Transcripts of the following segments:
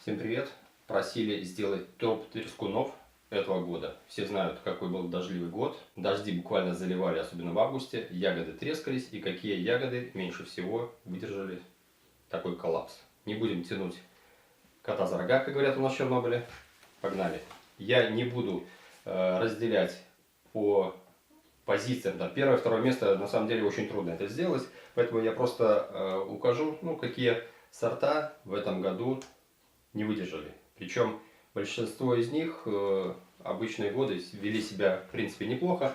Всем привет! Просили сделать топ трескунов этого года. Все знают, какой был дождливый год. Дожди буквально заливали, особенно в августе. Ягоды трескались. И какие ягоды меньше всего выдержали такой коллапс. Не будем тянуть кота за рога, как говорят у нас в Чернобыле. Погнали! Я не буду разделять по позициям. Там, первое, второе место, на самом деле очень трудно это сделать. Поэтому я просто укажу, какие сорта в этом году не выдержали. Причем большинство из них обычные годы вели себя в принципе неплохо.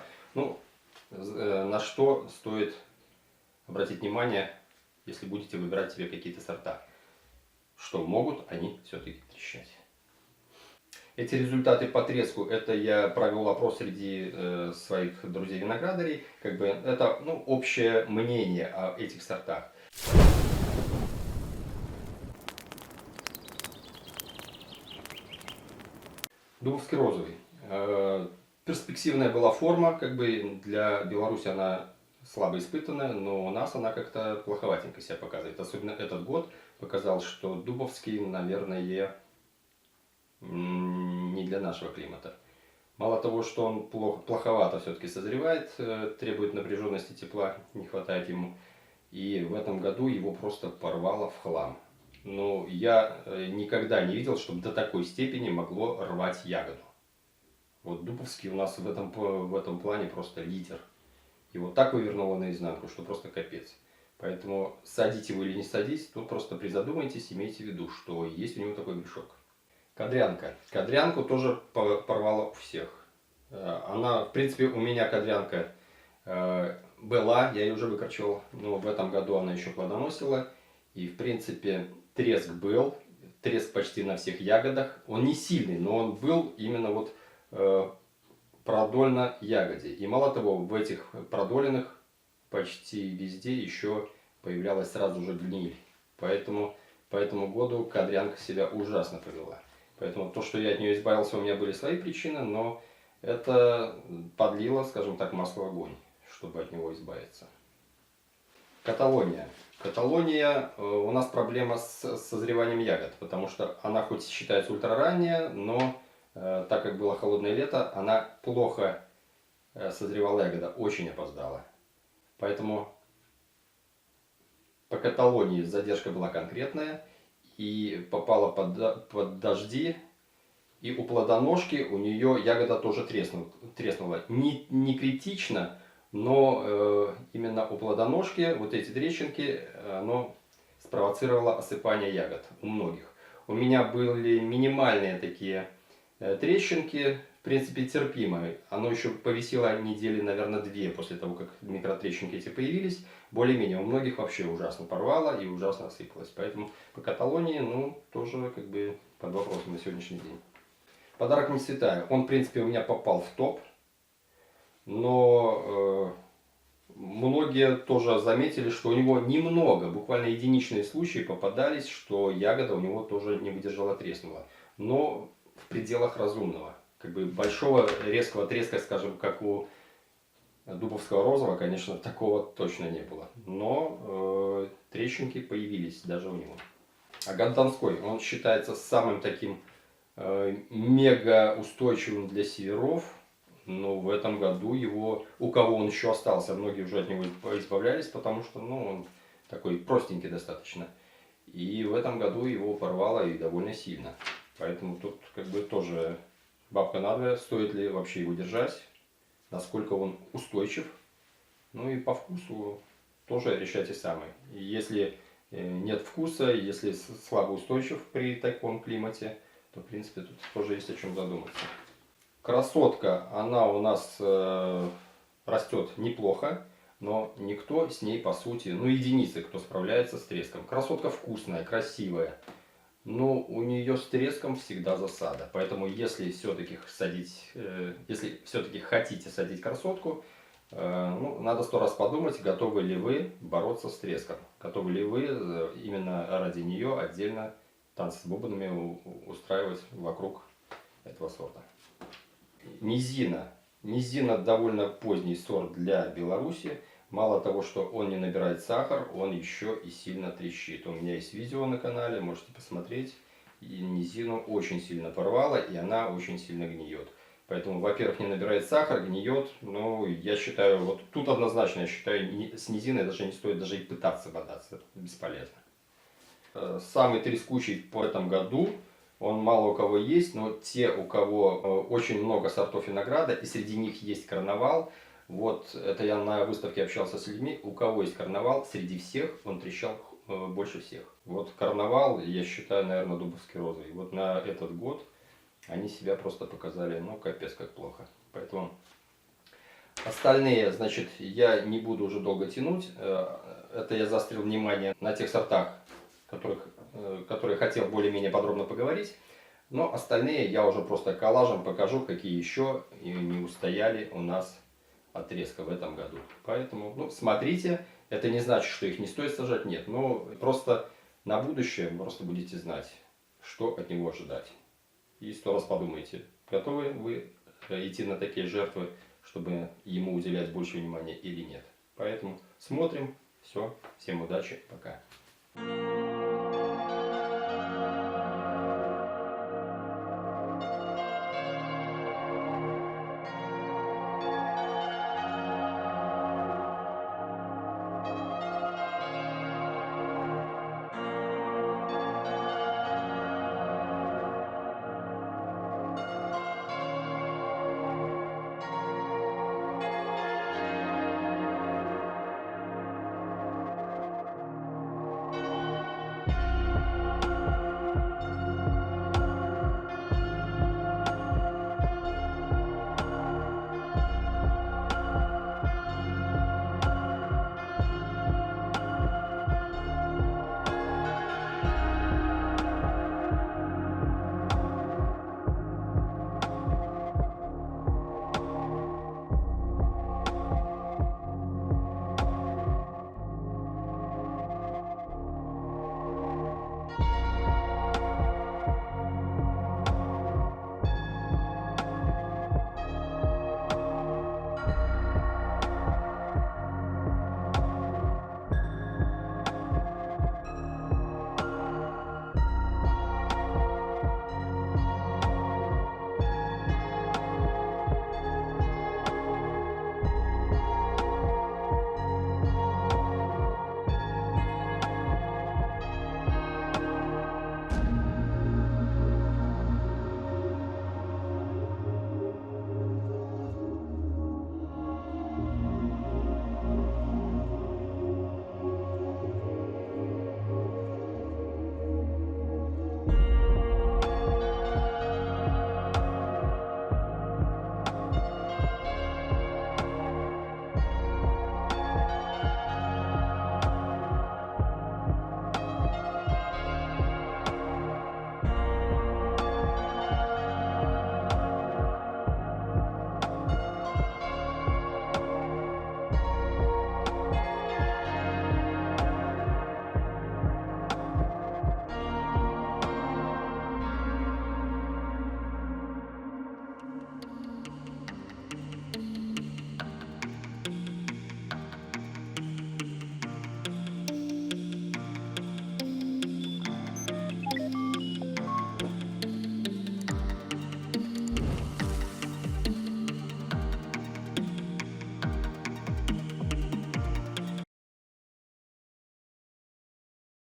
На что стоит обратить внимание, если будете выбирать себе какие-то сорта. Что могут они все-таки трещать. Эти результаты по треску, это я провел опрос среди своих друзей-виноградарей. Это общее мнение о этих сортах. Дубовский розовый. Перспективная была форма, для Беларуси она слабо испытанная, но у нас она как-то плоховатенько себя показывает. Особенно этот год показал, что Дубовский, наверное, не для нашего климата. Мало того, что он плоховато все-таки созревает, требует напряженности тепла, не хватает ему. И в этом году его просто порвало в хлам. Но я никогда не видел, чтобы до такой степени могло рвать ягоду. Вот Дубовский у нас в этом плане просто лидер. Его так вывернуло наизнанку, что просто капец. Поэтому садить его или не садить, тут просто призадумайтесь, имейте в виду, что есть у него такой грешок. Кадрянка. Кадрянку тоже порвала у всех. Она, в принципе, у меня кадрянка была, я ее уже выкорчевал, но в этом году она еще плодоносила. И, в принципе, треск был, треск почти на всех ягодах. Он не сильный, но он был именно продольно ягоде. И мало того, в этих продоленных почти везде еще появлялась сразу же гниль. Поэтому по этому году кадрянка себя ужасно повела. Поэтому то, что я от нее избавился, у меня были свои причины, но это подлило, скажем так, масло в огонь, чтобы от него избавиться. Каталония. Каталония, у нас проблема с созреванием ягод, потому что она хоть считается ультраранняя, но так как было холодное лето, она плохо созревала ягода, очень опоздала. Поэтому по Каталонии задержка была конкретная и попала под дожди. И у плодоножки у нее ягода тоже треснула. Не критично, но именно у плодоножки вот эти трещинки, оно спровоцировало осыпание ягод у многих. У меня были минимальные такие трещинки, в принципе терпимые. Оно еще повисело недели, наверное, 2 после того, как микротрещинки эти появились. Более-менее у многих вообще ужасно порвало и ужасно осыпалось. Поэтому по Каталонии, тоже под вопросом на сегодняшний день. Подарок не святая. Он, в принципе, у меня попал в топ. Но многие тоже заметили, что у него немного, буквально единичные случаи попадались, что ягода у него тоже не выдержала, треснула. Но в пределах разумного. Большого резкого треска, скажем, как у Дубовского розового, конечно, такого точно не было. Но трещинки появились даже у него. Агат Донской, он считается самым таким мега устойчивым для северов, но в этом году у кого он еще остался, многие уже от него избавлялись, потому что он такой простенький достаточно. И в этом году его порвало и довольно сильно. Поэтому тут тоже бабка надвое, стоит ли вообще его держать, насколько он устойчив. Ну и по вкусу тоже решайте сами. Если нет вкуса, если слабо устойчив при таком климате, то в принципе тут тоже есть о чем задуматься. Красотка, она у нас растет неплохо, но никто с ней по сути, единицы, кто справляется с треском. Красотка вкусная, красивая, но у нее с треском всегда засада. Поэтому если все-таки хотите садить красотку, надо 100 раз подумать, готовы ли вы бороться с треском. Готовы ли вы именно ради нее отдельно танцы с бубнами устраивать вокруг этого сорта. Низина. Низина довольно поздний сорт для Беларуси. Мало того, что он не набирает сахар, он еще и сильно трещит. У меня есть видео на канале, можете посмотреть. и низину очень сильно порвало, и она очень сильно гниет. Поэтому, во-первых, не набирает сахар, гниет. Но я считаю, вот тут однозначно, я считаю, с низиной даже не стоит даже и пытаться бодаться. Это бесполезно. Самый трескучий по этом году, он мало у кого есть, но те, у кого очень много сортов винограда, и среди них есть карнавал. Вот это я на выставке общался с людьми, у кого есть карнавал, среди всех он трещал больше всех. Вот карнавал, я считаю, наверное, дубовский розовый. Вот на этот год они себя просто показали, ну, капец как плохо. Поэтому остальные, значит, я не буду уже долго тянуть. Это я заострил внимание на тех сортах, которые хотел более-менее подробно поговорить. Но остальные я уже просто коллажем покажу, какие еще не устояли у нас отрезка в этом году. Поэтому, ну, смотрите. Это не значит, что их не стоит сажать, нет. Но просто на будущее вы просто будете знать, что от него ожидать. И 100 раз подумайте, готовы вы идти на такие жертвы, чтобы ему уделять больше внимания или нет. Поэтому смотрим. Все. Всем удачи. Пока.